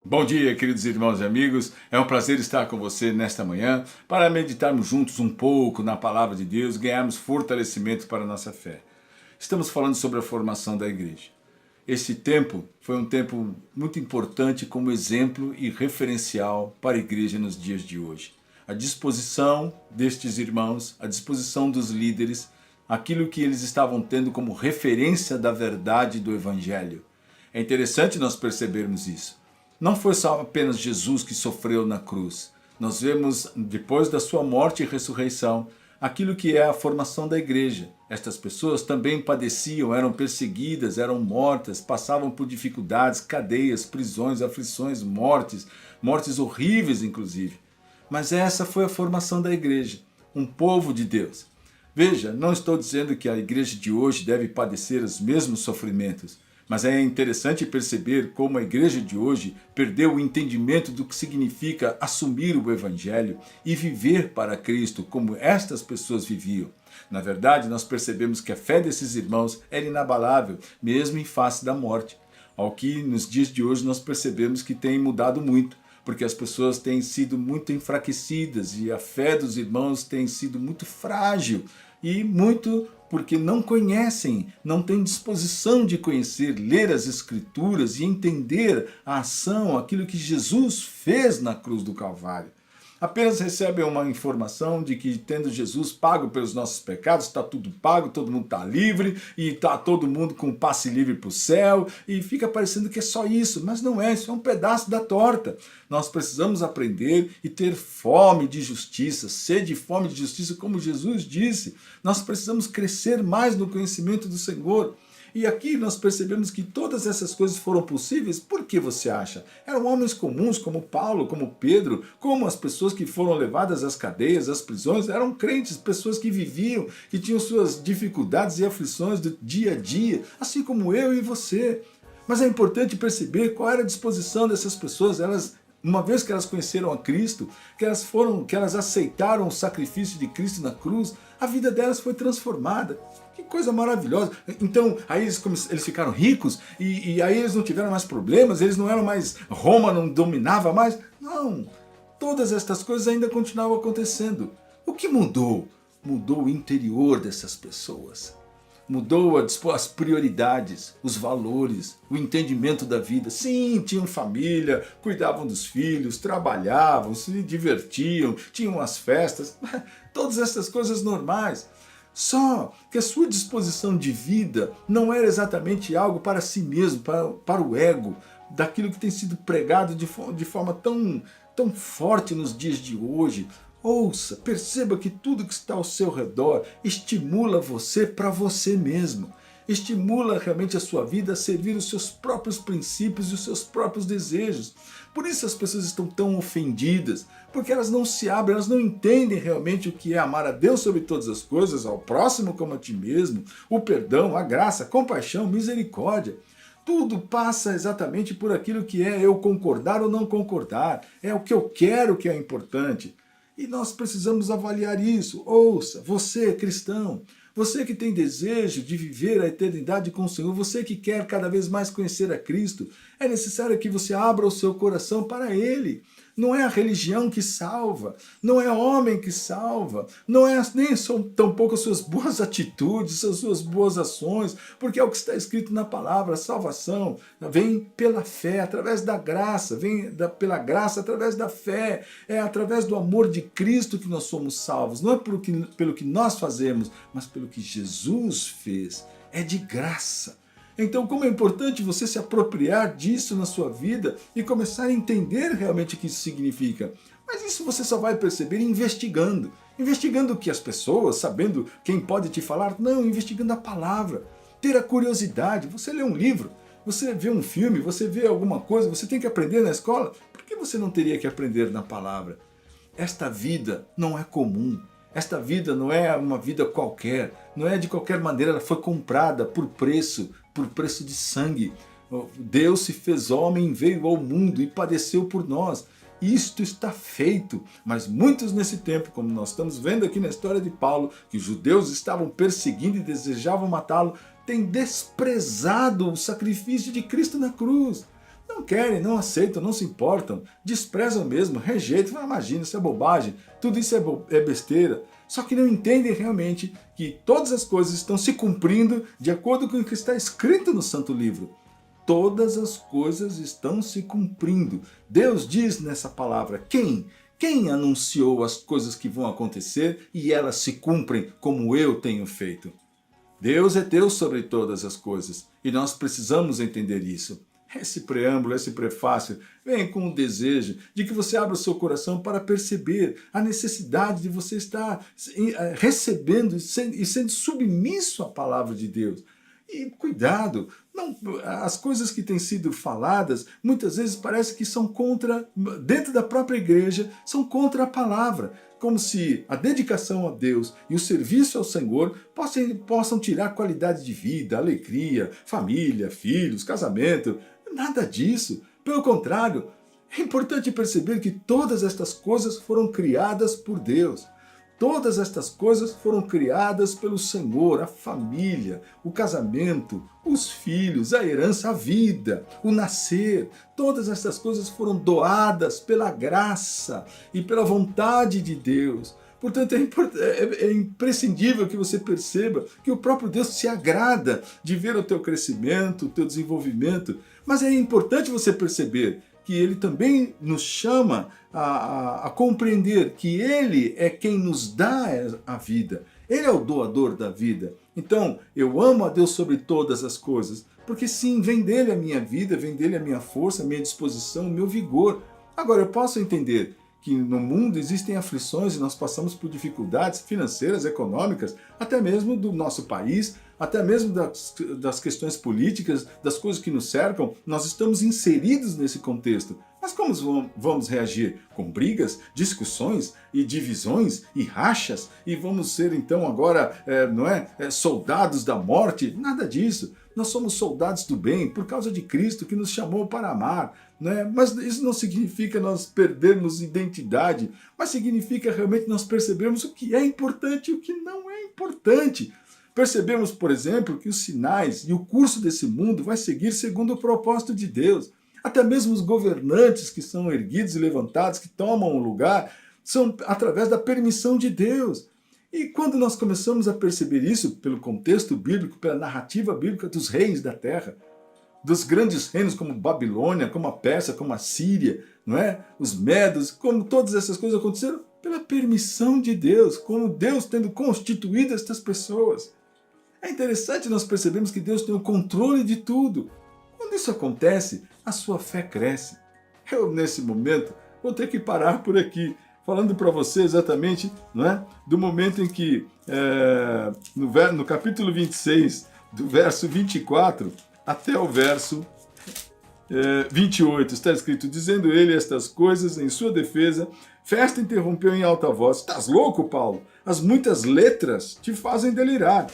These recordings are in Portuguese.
Bom dia, queridos irmãos e amigos. É um prazer estar com você nesta manhã para meditarmos juntos um pouco na palavra de Deus e ganharmos fortalecimento para a nossa fé. Estamos falando sobre a formação da igreja. Esse tempo foi um tempo muito importante como exemplo e referencial para a igreja nos dias de hoje. A disposição destes irmãos, a disposição dos líderes, aquilo que eles estavam tendo como referência da verdade do Evangelho. É interessante nós percebermos isso. Não foi só apenas Jesus que sofreu na cruz. Nós vemos, depois da sua morte e ressurreição, aquilo que é a formação da igreja. Estas pessoas também padeciam, eram perseguidas, eram mortas, passavam por dificuldades, cadeias, prisões, aflições, mortes horríveis inclusive. Mas essa foi a formação da igreja, um povo de Deus. Veja, não estou dizendo que a igreja de hoje deve padecer os mesmos sofrimentos, mas é interessante perceber como a igreja de hoje perdeu o entendimento do que significa assumir o Evangelho e viver para Cristo como estas pessoas viviam. Na verdade, nós percebemos que a fé desses irmãos era inabalável, mesmo em face da morte. Ao que nos dias de hoje nós percebemos que tem mudado muito, porque as pessoas têm sido muito enfraquecidas e a fé dos irmãos tem sido muito frágil e muito porque não conhecem, não têm disposição de conhecer, ler as Escrituras e entender a ação, aquilo que Jesus fez na cruz do Calvário. Apenas recebem uma informação de que tendo Jesus pago pelos nossos pecados, está tudo pago, todo mundo está livre e está todo mundo com passe livre para o céu e fica parecendo que é só isso, mas não é, isso é um pedaço da torta. Nós precisamos aprender e ter fome de justiça, sede e fome de justiça, como Jesus disse. Nós precisamos crescer mais no conhecimento do Senhor. E aqui nós percebemos que todas essas coisas foram possíveis. Por que você acha? Eram homens comuns como Paulo, como Pedro, como as pessoas que foram levadas às cadeias, às prisões, eram crentes, pessoas que viviam, que tinham suas dificuldades e aflições do dia a dia, assim como eu e você. Mas é importante perceber qual era a disposição dessas pessoas. Uma vez que elas conheceram a Cristo, que elas aceitaram o sacrifício de Cristo na cruz, a vida delas foi transformada. Que coisa maravilhosa. Então, aí eles ficaram ricos e aí eles não tiveram mais problemas, eles não eram mais, Roma não dominava mais. Não, todas estas coisas ainda continuavam acontecendo. O que mudou? Mudou o interior dessas pessoas. Mudou as prioridades, os valores, o entendimento da vida. Sim, tinham família, cuidavam dos filhos, trabalhavam, se divertiam, tinham as festas, todas essas coisas normais. Só que a sua disposição de vida não era exatamente algo para si mesmo, para o ego, daquilo que tem sido pregado de forma tão forte nos dias de hoje. Ouça, perceba que tudo que está ao seu redor estimula você para você mesmo. Estimula realmente a sua vida a servir os seus próprios princípios e os seus próprios desejos. Por isso as pessoas estão tão ofendidas, porque elas não se abrem, elas não entendem realmente o que é amar a Deus sobre todas as coisas, ao próximo como a ti mesmo, o perdão, a graça, a compaixão, misericórdia. Tudo passa exatamente por aquilo que é eu concordar ou não concordar. É o que eu quero que é importante. E nós precisamos avaliar isso. Ouça, você cristão, você que tem desejo de viver a eternidade com o Senhor, você que quer cada vez mais conhecer a Cristo, é necessário que você abra o seu coração para Ele. Não é a religião que salva, não é homem que salva, não é nem tampouco as suas boas atitudes, as suas boas ações, porque é o que está escrito na palavra, a salvação vem pela fé, através da graça, pela graça através da fé, é através do amor de Cristo que nós somos salvos, não é pelo que nós fazemos, mas pelo que Jesus fez, é de graça. Então, como é importante você se apropriar disso na sua vida e começar a entender realmente o que isso significa. Mas isso você só vai perceber investigando. Investigando o que as pessoas, sabendo quem pode te falar. Não, investigando a palavra. Ter a curiosidade. Você lê um livro, você vê um filme, você vê alguma coisa, você tem que aprender na escola. Por que você não teria que aprender na palavra? Esta vida não é comum. Esta vida não é uma vida qualquer, não é de qualquer maneira, ela foi comprada por preço de sangue. Deus se fez homem, veio ao mundo e padeceu por nós. isto está feito. Mas muitos nesse tempo, como nós estamos vendo aqui na história de Paulo, que os judeus estavam perseguindo e desejavam matá-lo, têm desprezado o sacrifício de Cristo na cruz. Não querem, não aceitam, não se importam, desprezam mesmo, rejeitam, imagina, isso é bobagem, tudo isso é besteira. Só que não entendem realmente que todas as coisas estão se cumprindo de acordo com o que está escrito no Santo Livro. Todas as coisas estão se cumprindo. Deus diz nessa palavra, quem? Quem anunciou as coisas que vão acontecer e elas se cumprem como eu tenho feito? Deus é Deus sobre todas as coisas e nós precisamos entender isso. Esse preâmbulo, esse prefácio, vem com o desejo de que você abra o seu coração para perceber a necessidade de você estar recebendo e sendo submisso à palavra de Deus. E cuidado, não, as coisas que têm sido faladas, muitas vezes parece que são contra, dentro da própria igreja, são contra a palavra. Como se a dedicação a Deus e o serviço ao Senhor possam tirar qualidade de vida, alegria, família, filhos, casamento. Nada disso. Pelo contrário, é importante perceber que todas estas coisas foram criadas por Deus. Todas estas coisas foram criadas pelo Senhor, a família, o casamento, os filhos, a herança, a vida, o nascer. Todas estas coisas foram doadas pela graça e pela vontade de Deus. Portanto, é imprescindível que você perceba que o próprio Deus se agrada de ver o teu crescimento, o teu desenvolvimento. Mas é importante você perceber que Ele também nos chama a compreender que Ele é quem nos dá a vida. Ele é o doador da vida. Então, eu amo a Deus sobre todas as coisas, porque sim, vem dele a minha vida, vem dele a minha força, a minha disposição, o meu vigor. Agora, eu posso entender que no mundo existem aflições e nós passamos por dificuldades financeiras, econômicas, até mesmo do nosso país, até mesmo das questões políticas, das coisas que nos cercam, nós estamos inseridos nesse contexto. Mas como vamos reagir? Com brigas, discussões e divisões e rachas? E vamos ser então agora, soldados da morte? Nada disso. Nós somos soldados do bem por causa de Cristo que nos chamou para amar. Mas isso não significa nós perdermos identidade, mas significa realmente nós percebermos o que é importante e o que não é importante. Percebemos, por exemplo, que os sinais e o curso desse mundo vai seguir segundo o propósito de Deus. Até mesmo os governantes que são erguidos e levantados, que tomam o lugar, são através da permissão de Deus. E quando nós começamos a perceber isso pelo contexto bíblico, pela narrativa bíblica dos reis da terra, dos grandes reinos como Babilônia, como a Pérsia, como a Síria, os Medos, como todas essas coisas aconteceram pela permissão de Deus, como Deus tendo constituído estas pessoas. É interessante nós percebermos que Deus tem o controle de tudo. Quando isso acontece, a sua fé cresce. Eu, nesse momento, vou ter que parar por aqui, falando para você exatamente do momento em que, no capítulo 26, do verso 24 até o verso 28, está escrito, dizendo ele estas coisas em sua defesa, Festo interrompeu em alta voz, estás louco, Paulo? As muitas letras te fazem delirar.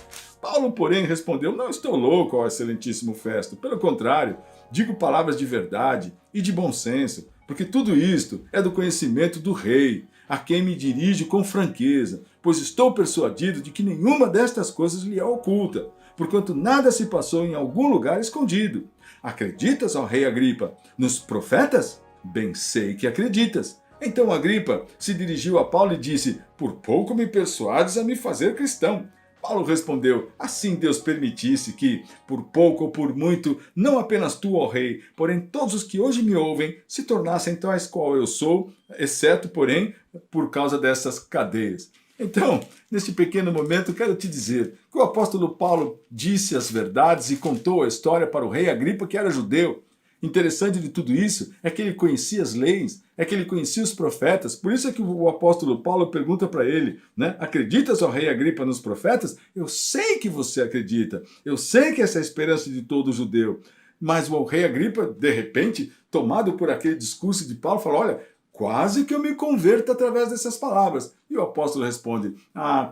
Paulo, porém, respondeu, não estou louco, ó excelentíssimo Festo, pelo contrário, digo palavras de verdade e de bom senso, porque tudo isto é do conhecimento do rei, a quem me dirijo com franqueza, pois estou persuadido de que nenhuma destas coisas lhe é oculta, porquanto nada se passou em algum lugar escondido. Acreditas, ó rei Agripa, nos profetas? Bem sei que acreditas. Então Agripa se dirigiu a Paulo e disse, por pouco me persuades a me fazer cristão. Paulo respondeu, assim Deus permitisse que, por pouco ou por muito, não apenas tu, ó rei, porém todos os que hoje me ouvem, se tornassem tais qual eu sou, exceto, porém, por causa dessas cadeias. Então, neste pequeno momento, quero te dizer que o apóstolo Paulo disse as verdades e contou a história para o rei Agripa, que era judeu. Interessante de tudo isso é que ele conhecia as leis, é que ele conhecia os profetas. Por isso é que o apóstolo Paulo pergunta para ele, acreditas, ó rei Agripa, nos profetas? Eu sei que você acredita, eu sei que essa é a esperança de todo judeu. Mas o rei Agripa, de repente, tomado por aquele discurso de Paulo, fala, olha, quase que eu me converto através dessas palavras. E o apóstolo responde,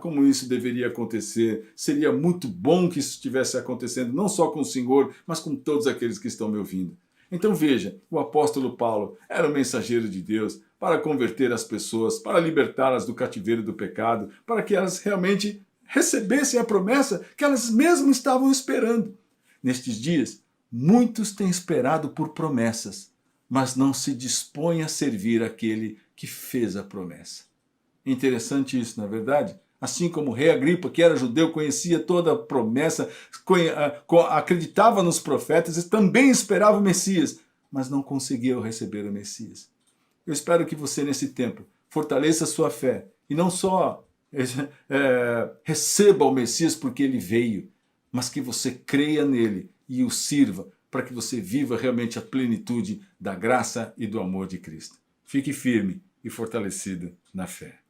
como isso deveria acontecer, seria muito bom que isso estivesse acontecendo, não só com o Senhor, mas com todos aqueles que estão me ouvindo. Então veja, o apóstolo Paulo era o mensageiro de Deus para converter as pessoas, para libertá-las do cativeiro do pecado, para que elas realmente recebessem a promessa que elas mesmas estavam esperando. Nestes dias, muitos têm esperado por promessas, mas não se dispõem a servir aquele que fez a promessa. Interessante isso, não é verdade? Assim como o rei Agripa, que era judeu, conhecia toda a promessa, acreditava nos profetas e também esperava o Messias, mas não conseguia receber o Messias. Eu espero que você, nesse tempo, fortaleça a sua fé e não só receba o Messias porque ele veio, mas que você creia nele e o sirva para que você viva realmente a plenitude da graça e do amor de Cristo. Fique firme e fortalecido na fé.